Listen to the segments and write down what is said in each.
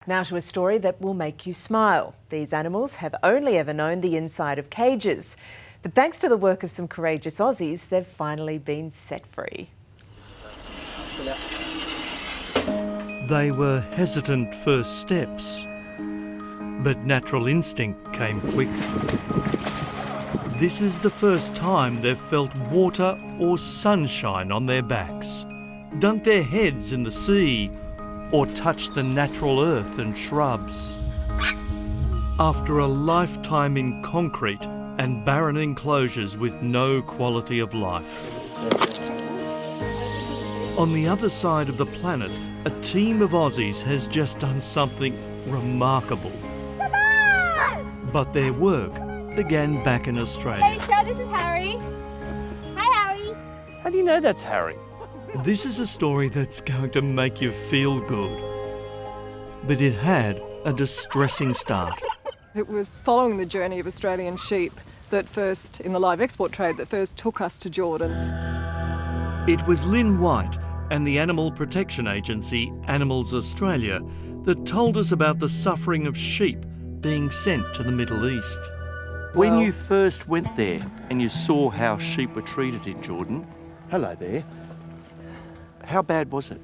Now to a story that will make you smile. These animals have only ever known the inside of cages. But thanks to the work of some courageous Aussies, they've finally been set free. They were hesitant first steps, but natural instinct came quick. This is the first time they've felt water or sunshine on their backs, dunked their heads in the sea, or touched the natural earth and shrubs. After a lifetime in concrete and barren enclosures with no quality of life. On the other side of the planet, a team of Aussies has just done something remarkable. But their work began back in Australia. Alicia, this is Harry. Hi, Harry. How do you know that's Harry? This is a story that's going to make you feel good. But it had a distressing start. It was following the journey of Australian sheep that first, in the live export trade, that first took us to Jordan. It was Lynn White and the animal protection agency Animals Australia that told us about the suffering of sheep being sent to the Middle East. When Well- you first went there and you saw how sheep were treated in Jordan, hello there, how bad was it?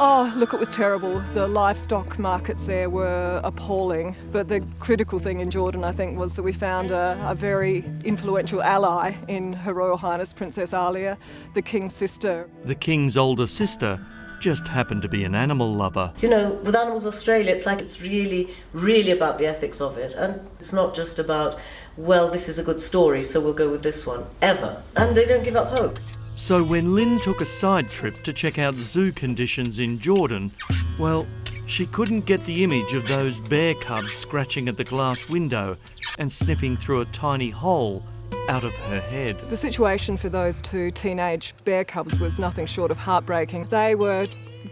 Oh, look, it was terrible. The livestock markets there were appalling. But the critical thing in Jordan, I think, was that we found a very influential ally in Her Royal Highness Princess Alia, the King's sister. The King's older sister just happened to be an animal lover. You know, with Animals Australia, it's like it's really, really about the ethics of it. And it's not just about, well, this is a good story, so we'll go with this one, ever. And they don't give up hope. So when Lynn took a side trip to check out zoo conditions in Jordan, well, she couldn't get the image of those bear cubs scratching at the glass window and sniffing through a tiny hole out of her head. The situation for those two teenage bear cubs was nothing short of heartbreaking. They were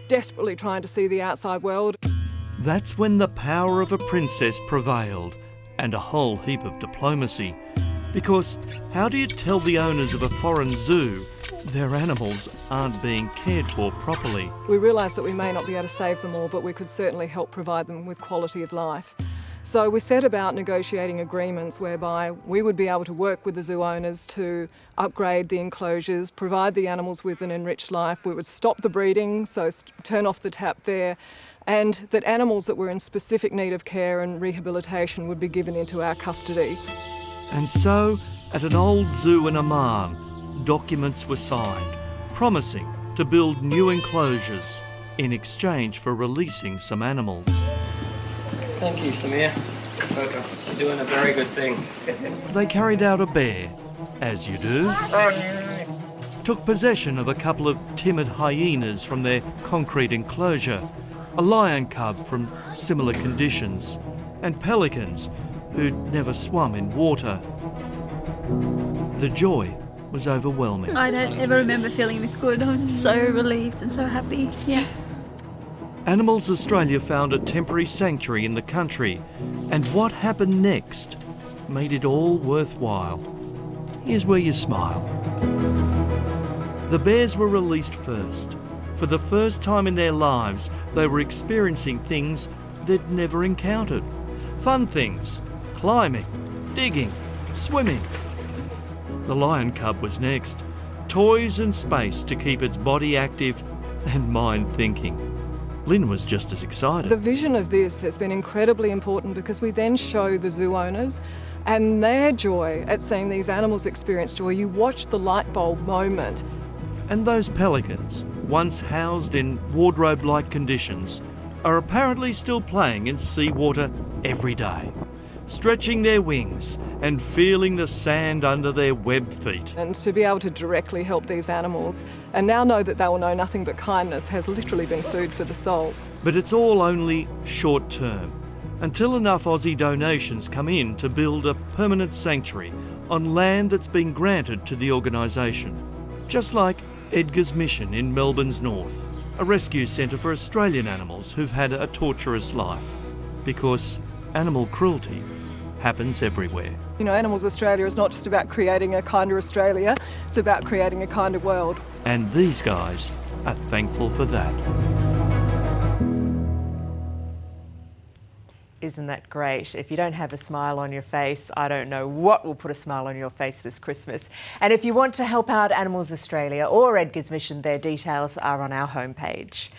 desperately trying to see the outside world. That's when the power of a princess prevailed, and a whole heap of diplomacy. Because how do you tell the owners of a foreign zoo their animals aren't being cared for properly? We realised that we may not be able to save them all, but we could certainly help provide them with quality of life. So we set about negotiating agreements whereby we would be able to work with the zoo owners to upgrade the enclosures, provide the animals with an enriched life. We would stop the breeding, so turn off the tap there, and that animals that were in specific need of care and rehabilitation would be given into our custody. And so, at an old zoo in Oman, documents were signed, promising to build new enclosures in exchange for releasing some animals. Thank you, Samir. Welcome. You're doing a very good thing. They carried out a bear, as you do, took possession of a couple of timid hyenas from their concrete enclosure, a lion cub from similar conditions, and pelicans who'd never swum in water. The joy was overwhelming. I don't ever remember feeling this good. I'm just so relieved and so happy. Yeah. Animals Australia found a temporary sanctuary in the country, and what happened next made it all worthwhile. Here's where you smile. The bears were released first. For the first time in their lives, they were experiencing things they'd never encountered. Fun things: climbing, digging, swimming. The lion cub was next. Toys and space to keep its body active and mind thinking. Lynn was just as excited. The vision of this has been incredibly important because we then show the zoo owners and their joy at seeing these animals experience joy. You watch the light bulb moment. And those pelicans, once housed in wardrobe-like conditions, are apparently still playing in seawater every day, stretching their wings and feeling the sand under their webbed feet. And to be able to directly help these animals and now know that they will know nothing but kindness has literally been food for the soul. But it's all only short term, until enough Aussie donations come in to build a permanent sanctuary on land that's been granted to the organisation. Just like Edgar's Mission in Melbourne's north, a rescue centre for Australian animals who've had a torturous life. Because animal cruelty happens everywhere. You know, Animals Australia is not just about creating a kinder Australia, it's about creating a kinder world. And these guys are thankful for that. Isn't that great? If you don't have a smile on your face, I don't know what will put a smile on your face this Christmas. And if you want to help out Animals Australia or Edgar's Mission, their details are on our homepage.